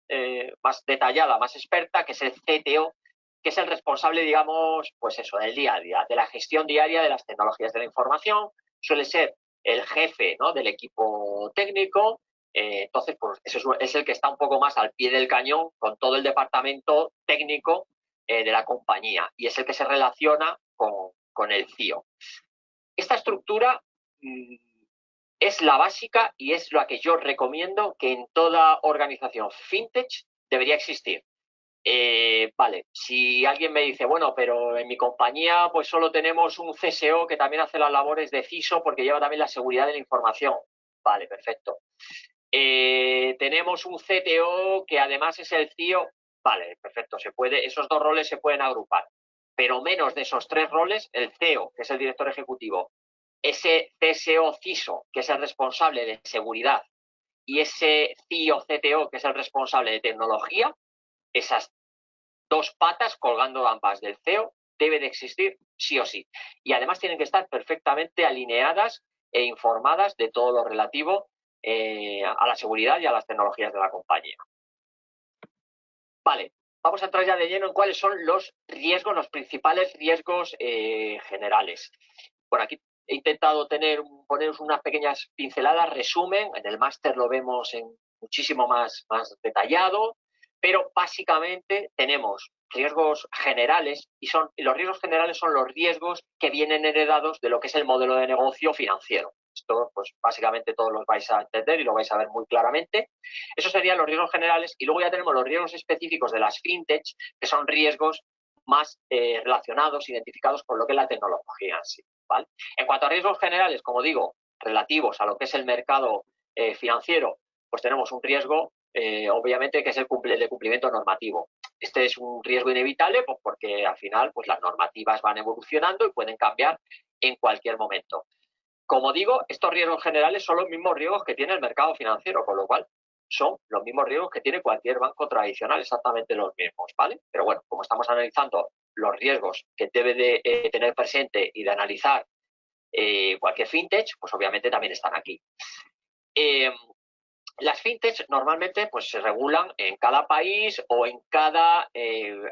detallada, más experta, que es el CTO, que es el responsable, digamos, pues eso, del día a día, de la gestión diaria de las tecnologías de la información. Suele ser el jefe, ¿no?, del equipo técnico. Entonces, pues eso es el que está un poco más al pie del cañón con todo el departamento técnico de la compañía, y es el que se relaciona con el CIO. Esta estructura es la básica y es la que yo recomiendo que en toda organización fintech debería existir. Vale, si alguien me dice, bueno, pero en mi compañía pues solo tenemos un CSO que también hace las labores de CISO porque lleva también la seguridad de la información. Vale, perfecto. Tenemos un CTO que además es el CIO. Vale, perfecto, esos dos roles se pueden agrupar. Pero menos de esos tres roles, el CEO, que es el director ejecutivo, ese CSO CISO, que es el responsable de seguridad, y ese CIO CTO, que es el responsable de tecnología, esas dos patas colgando ambas del CEO debe de existir sí o sí. Y además tienen que estar perfectamente alineadas e informadas de todo lo relativo a la seguridad y a las tecnologías de la compañía. Vale, vamos a entrar ya de lleno en cuáles son los riesgos, los principales riesgos generales. Bueno, aquí he intentado poneros unas pequeñas pinceladas, resumen, en el máster lo vemos muchísimo más detallado, pero básicamente tenemos riesgos generales y los riesgos generales son los riesgos que vienen heredados de lo que es el modelo de negocio financiero. Esto, pues básicamente todos los vais a entender y lo vais a ver muy claramente. Esos serían los riesgos generales, y luego ya tenemos los riesgos específicos de las fintech, que son riesgos más relacionados, identificados con lo que es la tecnología en sí, ¿vale? En cuanto a riesgos generales, como digo, relativos a lo que es el mercado financiero, pues tenemos un riesgo, obviamente, que es el de cumplimiento normativo. Este es un riesgo inevitable, pues, porque al final pues, las normativas van evolucionando y pueden cambiar en cualquier momento. Como digo, estos riesgos generales son los mismos riesgos que tiene el mercado financiero, con lo cual son los mismos riesgos que tiene cualquier banco tradicional, exactamente los mismos, ¿vale? Pero bueno, como estamos analizando los riesgos que debe de tener presente y de analizar cualquier fintech, pues obviamente también están aquí. Las fintechs normalmente pues, se regulan en cada país o en cada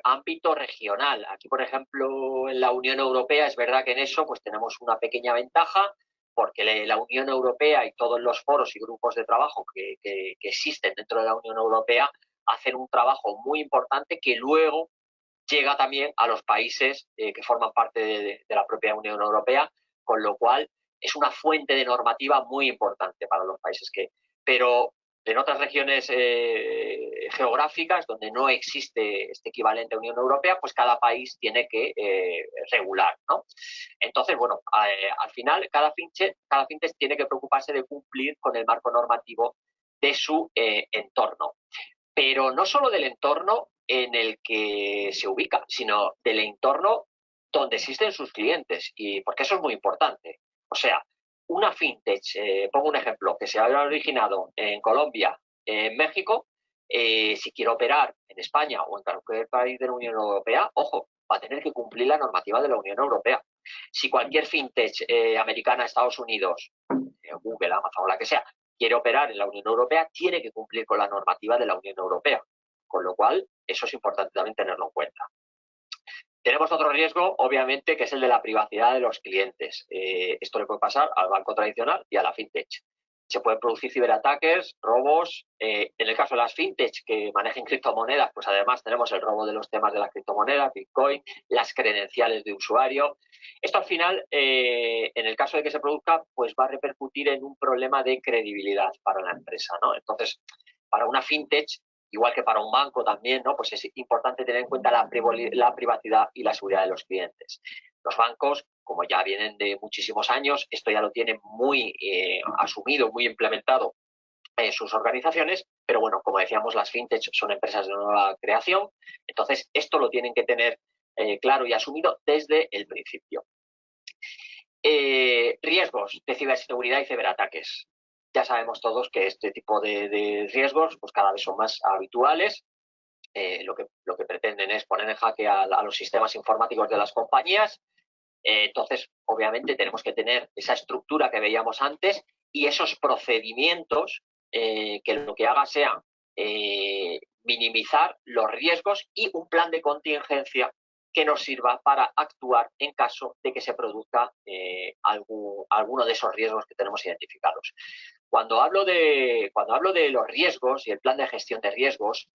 ámbito regional. Aquí, por ejemplo, en la Unión Europea es verdad que en eso pues, tenemos una pequeña ventaja porque la Unión Europea y todos los foros y grupos de trabajo que existen dentro de la Unión Europea hacen un trabajo muy importante que luego llega también a los países que forman parte de la propia Unión Europea, con lo cual es una fuente de normativa muy importante para los países pero en otras regiones geográficas donde no existe este equivalente a Unión Europea, pues cada país tiene que regular, ¿no? Entonces, bueno, al final cada fintech tiene que preocuparse de cumplir con el marco normativo de su entorno. Pero no solo del entorno en el que se ubica, sino del entorno donde existen sus clientes, y porque eso es muy importante. O sea, una fintech, pongo un ejemplo, que se haya originado en Colombia, en México, si quiere operar en España o en cualquier país de la Unión Europea, ojo, va a tener que cumplir la normativa de la Unión Europea. Si cualquier fintech americana, Estados Unidos, Google, Amazon o la que sea, quiere operar en la Unión Europea, tiene que cumplir con la normativa de la Unión Europea. Con lo cual, eso es importante también tenerlo en cuenta. Tenemos otro riesgo, obviamente, que es el de la privacidad de los clientes. Esto le puede pasar al banco tradicional y a la fintech. Se pueden producir ciberataques, robos. En el caso de las fintech que manejen criptomonedas, pues además tenemos el robo de los temas de las criptomonedas, Bitcoin, las credenciales de usuario. Esto al final, en el caso de que se produzca, pues va a repercutir en un problema de credibilidad para la empresa, ¿no? Entonces, para una fintech, igual que para un banco también, ¿no? Pues es importante tener en cuenta la privacidad y la seguridad de los clientes. Los bancos, como ya vienen de muchísimos años, esto ya lo tienen muy asumido, muy implementado en sus organizaciones, pero bueno, como decíamos, las fintech son empresas de nueva creación, entonces esto lo tienen que tener claro y asumido desde el principio. Riesgos de ciberseguridad y ciberataques. Ya sabemos todos que este tipo de riesgos pues cada vez son más habituales. Lo que pretenden es poner en jaque a los sistemas informáticos de las compañías. Entonces, obviamente, tenemos que tener esa estructura que veíamos antes y esos procedimientos que lo que haga sea minimizar los riesgos y un plan de contingencia que nos sirva para actuar en caso de que se produzca alguno de esos riesgos que tenemos identificados. Cuando hablo de los riesgos y el plan de gestión de riesgos,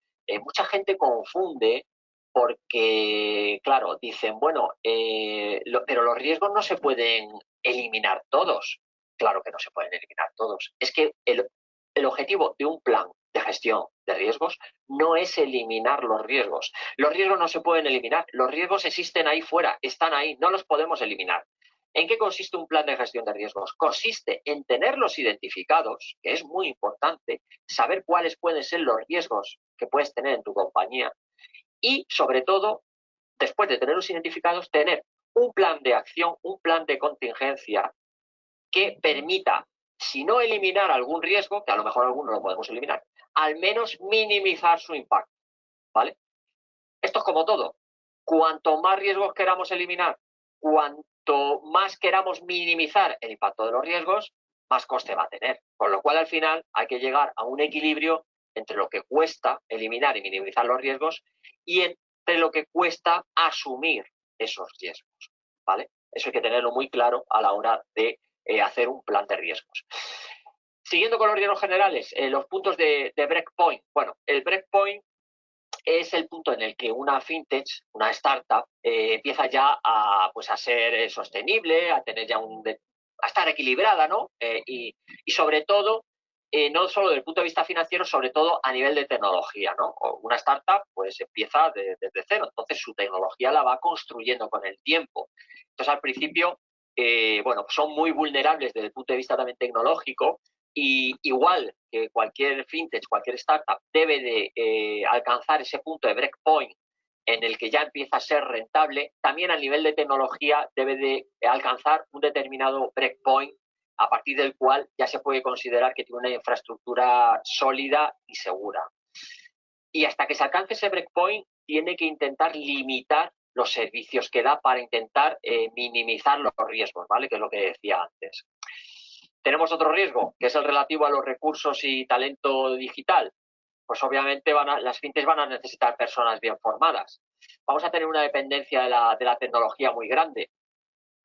mucha gente confunde porque, claro, dicen, bueno, pero los riesgos no se pueden eliminar todos. Claro que no se pueden eliminar todos. Es que el objetivo de un plan de gestión de riesgos no es eliminar los riesgos. Los riesgos no se pueden eliminar. Los riesgos existen ahí fuera, están ahí, no los podemos eliminar. ¿En qué consiste un plan de gestión de riesgos? Consiste en tenerlos identificados, que es muy importante, saber cuáles pueden ser los riesgos que puedes tener en tu compañía y, sobre todo, después de tenerlos identificados, tener un plan de acción, un plan de contingencia que permita, si no eliminar algún riesgo, que a lo mejor alguno lo podemos eliminar, al menos minimizar su impacto, ¿vale? Esto es como todo. Cuanto más riesgos queramos eliminar, cuanto más queramos minimizar el impacto de los riesgos, más coste va a tener. Con lo cual, al final, hay que llegar a un equilibrio entre lo que cuesta eliminar y minimizar los riesgos y entre lo que cuesta asumir esos riesgos, ¿vale? Eso hay que tenerlo muy claro a la hora de hacer un plan de riesgos. Siguiendo con los riesgos generales, los puntos de breakpoint. Bueno, el breakpoint es el punto en el que una fintech, una startup, empieza ya a ser sostenible, a tener ya a estar equilibrada, ¿no? Y sobre todo, no solo desde el punto de vista financiero, sobre todo a nivel de tecnología, ¿no? Una startup pues empieza desde cero, entonces su tecnología la va construyendo con el tiempo. Entonces al principio, bueno, son muy vulnerables desde el punto de vista también tecnológico, y igual que cualquier fintech, cualquier startup debe de alcanzar ese punto de breakpoint en el que ya empieza a ser rentable, también a nivel de tecnología debe de alcanzar un determinado breakpoint a partir del cual ya se puede considerar que tiene una infraestructura sólida y segura. Y hasta que se alcance ese breakpoint, tiene que intentar limitar los servicios que da para intentar minimizar los riesgos, ¿vale? Que es lo que decía antes. Tenemos otro riesgo, que es el relativo a los recursos y talento digital. Pues obviamente las fintechs van a necesitar personas bien formadas. Vamos a tener una dependencia de la tecnología muy grande.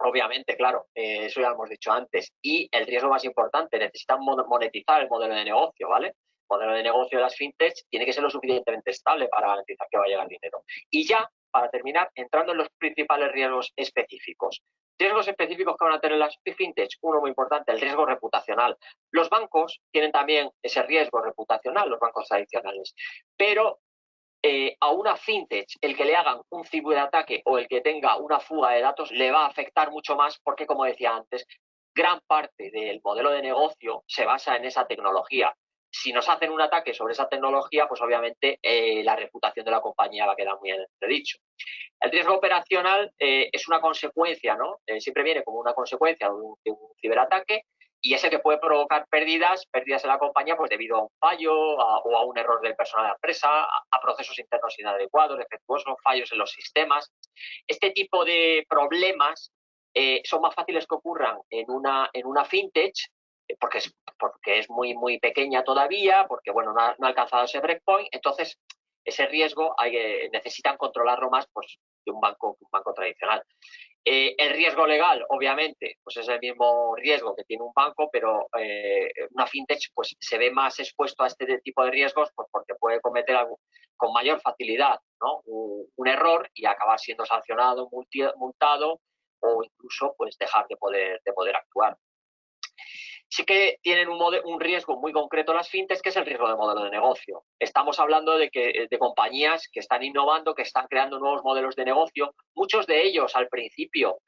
Obviamente, claro, eso ya lo hemos dicho antes. Y el riesgo más importante, necesitan monetizar el modelo de negocio, ¿vale? El modelo de negocio de las fintechs tiene que ser lo suficientemente estable para garantizar que va a llegar dinero. Y ya, para terminar, entrando en los principales riesgos específicos. Riesgos específicos que van a tener las fintechs, uno muy importante, el riesgo reputacional. Los bancos tienen también ese riesgo reputacional, los bancos tradicionales, pero a una fintech el que le hagan un ciberataque o el que tenga una fuga de datos le va a afectar mucho más porque, como decía antes, gran parte del modelo de negocio se basa en esa tecnología. Si nos hacen un ataque sobre esa tecnología, pues obviamente la reputación de la compañía va a quedar muy en entredicho. El riesgo operacional es una consecuencia, ¿no? Siempre viene como una consecuencia de un ciberataque y ese que puede provocar pérdidas en la compañía pues debido a un fallo o a un error del personal de la empresa, a procesos internos inadecuados, defectuosos, fallos en los sistemas. Este tipo de problemas son más fáciles que ocurran en una fintech porque es muy, muy pequeña todavía, porque bueno, no ha alcanzado ese breakpoint, entonces ese riesgo necesitan controlarlo más pues, que un banco tradicional. El riesgo legal, obviamente, pues es el mismo riesgo que tiene un banco, pero una fintech pues, se ve más expuesto a este tipo de riesgos pues, porque puede cometer con mayor facilidad, ¿no? un error y acabar siendo sancionado, multado o incluso pues, dejar de poder actuar. Sí que tienen un riesgo muy concreto las fintechs, que es el riesgo de modelo de negocio. Estamos hablando de compañías que están innovando, que están creando nuevos modelos de negocio. Muchos de ellos al principio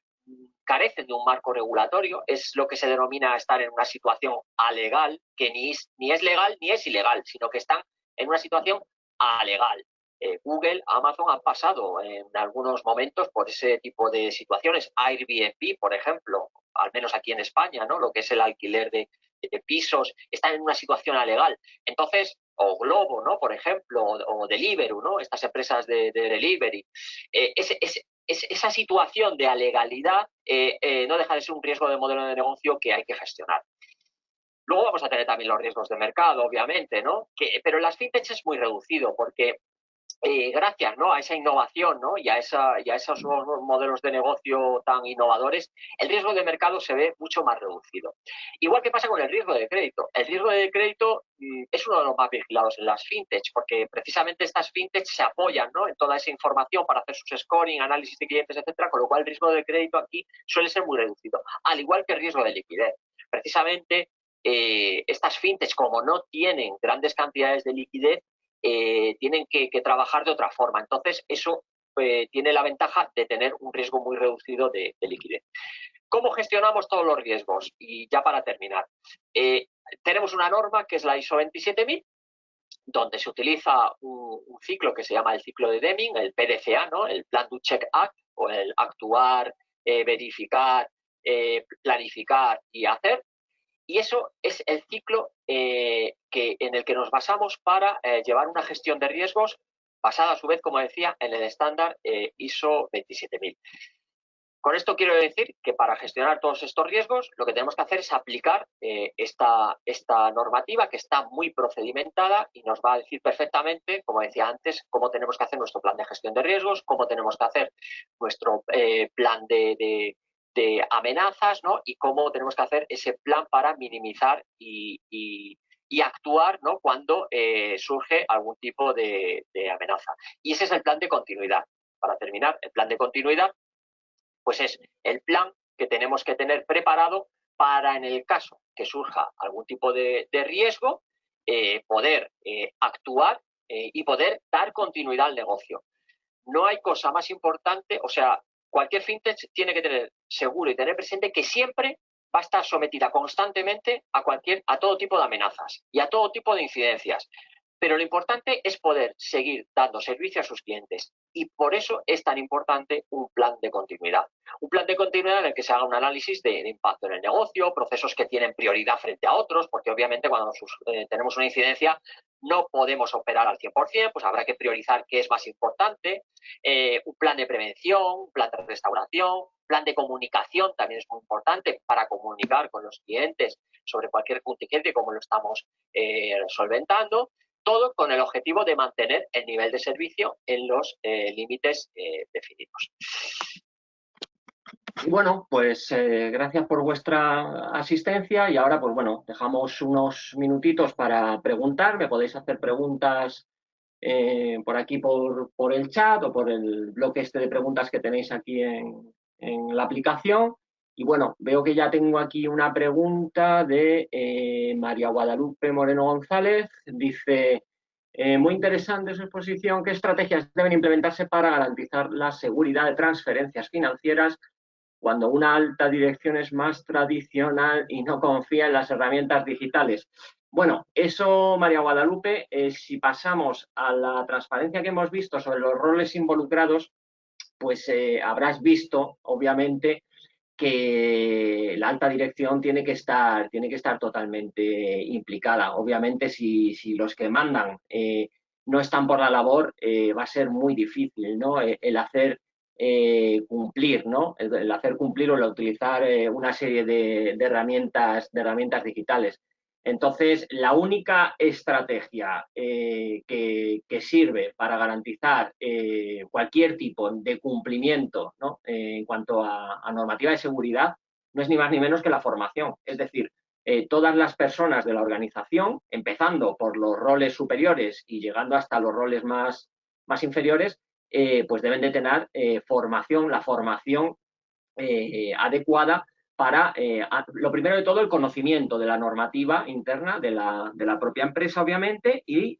carecen de un marco regulatorio, es lo que se denomina estar en una situación alegal, que ni es legal ni es ilegal, sino que están en una situación alegal. Google, Amazon han pasado en algunos momentos por ese tipo de situaciones. Airbnb, por ejemplo, al menos aquí en España, ¿no? Lo que es el alquiler de pisos, están en una situación alegal. Entonces, o Globo, ¿no? Por ejemplo, o Deliveroo, ¿no? Estas empresas de delivery. Esa situación de alegalidad no deja de ser un riesgo de modelo de negocio que hay que gestionar. Luego vamos a tener también los riesgos de mercado, obviamente, ¿no? Pero en las fintechs es muy reducido porque gracias, ¿no? A esa innovación, ¿no? y a esos nuevos modelos de negocio tan innovadores, el riesgo de mercado se ve mucho más reducido. Igual que pasa con el riesgo de crédito. El riesgo de crédito es uno de los más vigilados en las fintechs, porque precisamente estas fintechs se apoyan, ¿no? en toda esa información para hacer sus scoring, análisis de clientes, etcétera, con lo cual el riesgo de crédito aquí suele ser muy reducido, al igual que el riesgo de liquidez. Precisamente estas fintechs, como no tienen grandes cantidades de liquidez, tienen que trabajar de otra forma. Entonces, eso tiene la ventaja de tener un riesgo muy reducido de liquidez. ¿Cómo gestionamos todos los riesgos? Y ya para terminar, tenemos una norma que es la ISO 27000, donde se utiliza un ciclo que se llama el ciclo de Deming, el PDCA, ¿no? El Plan Do Check Act, o el actuar, verificar, planificar y hacer. Y eso es el ciclo en el que nos basamos para llevar una gestión de riesgos basada, a su vez, como decía, en el estándar ISO 27000. Con esto quiero decir que para gestionar todos estos riesgos, lo que tenemos que hacer es aplicar esta normativa que está muy procedimentada y nos va a decir perfectamente, como decía antes, cómo tenemos que hacer nuestro plan de gestión de riesgos, cómo tenemos que hacer nuestro plan de amenazas, ¿no? Y cómo tenemos que hacer ese plan para minimizar y actuar, ¿no? Cuando surge algún tipo de amenaza. Y ese es el plan de continuidad. Para terminar, el plan de continuidad pues es el plan que tenemos que tener preparado para, en el caso que surja algún tipo de riesgo, poder actuar y poder dar continuidad al negocio. No hay cosa más importante, o sea, cualquier fintech tiene que tener seguro y tener presente que siempre va a estar sometida constantemente a todo tipo de amenazas y a todo tipo de incidencias. Pero lo importante es poder seguir dando servicio a sus clientes. Y por eso es tan importante un plan de continuidad. Un plan de continuidad en el que se haga un análisis de impacto en el negocio, procesos que tienen prioridad frente a otros, porque obviamente cuando tenemos una incidencia no podemos operar al 100%, pues habrá que priorizar qué es más importante. Un plan de prevención, un plan de restauración, plan de comunicación también es muy importante para comunicar con los clientes sobre cualquier contingente y cómo lo estamos solventando. Todo con el objetivo de mantener el nivel de servicio en los límites definidos. Y bueno, pues gracias por vuestra asistencia y ahora, pues bueno, dejamos unos minutitos para preguntar. Me podéis hacer preguntas por aquí, por el chat o por el bloque este de preguntas que tenéis aquí en la aplicación. Y bueno, veo que ya tengo aquí una pregunta de María Guadalupe Moreno González. Dice, muy interesante su exposición, ¿qué estrategias deben implementarse para garantizar la seguridad de transferencias financieras cuando una alta dirección es más tradicional y no confía en las herramientas digitales? Bueno, eso, María Guadalupe, si pasamos a la transparencia que hemos visto sobre los roles involucrados, pues habrás visto, obviamente, que la alta dirección tiene que estar totalmente implicada. Obviamente, si los que mandan no están por la labor, va a ser muy difícil, ¿no? El hacer cumplir, ¿no? El hacer cumplir o el utilizar una serie de herramientas digitales. Entonces, la única estrategia que sirve para garantizar cualquier tipo de cumplimiento, ¿no? En cuanto a normativa de seguridad, no es ni más ni menos que la formación. Es decir, todas las personas de la organización, empezando por los roles superiores y llegando hasta los roles más inferiores, pues deben de tener formación, la formación adecuada para, lo primero de todo, el conocimiento de la normativa interna de la propia empresa, obviamente, y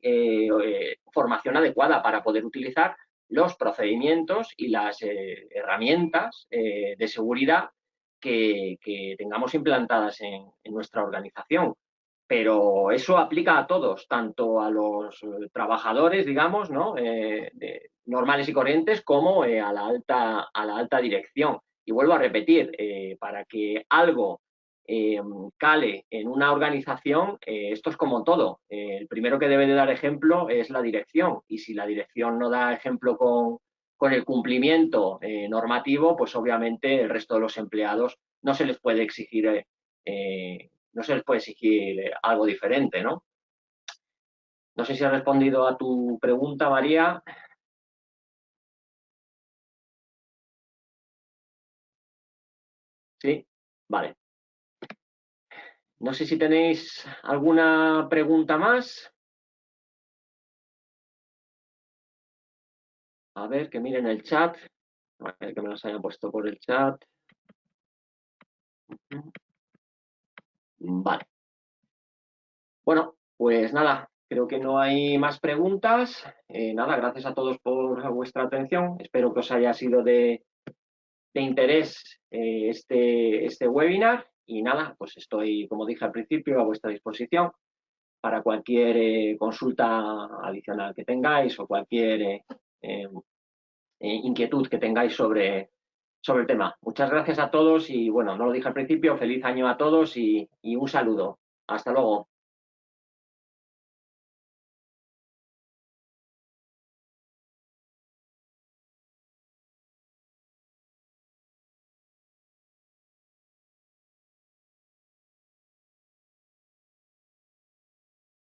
formación adecuada para poder utilizar los procedimientos y las herramientas de seguridad que tengamos implantadas en nuestra organización. Pero eso aplica a todos, tanto a los trabajadores, digamos, ¿no? Normales y corrientes, como a la alta dirección. Y vuelvo a repetir, para que algo cale en una organización, esto es como todo. El primero que debe de dar ejemplo es la dirección. Y si la dirección no da ejemplo con el cumplimiento normativo, pues obviamente el resto de los empleados no se les puede exigir algo diferente, ¿no? No sé si ha respondido a tu pregunta, María. Sí, vale. No sé si tenéis alguna pregunta más. A ver, que miren el chat. A ver, que me las hayan puesto por el chat. Vale. Bueno, pues nada, creo que no hay más preguntas. Nada, gracias a todos por vuestra atención. Espero que os haya sido de interés este webinar. Y nada, pues estoy, como dije al principio, a vuestra disposición para cualquier consulta adicional que tengáis o cualquier inquietud que tengáis sobre el tema. Muchas gracias a todos y, bueno, no lo dije al principio, feliz año a todos y un saludo. Hasta luego.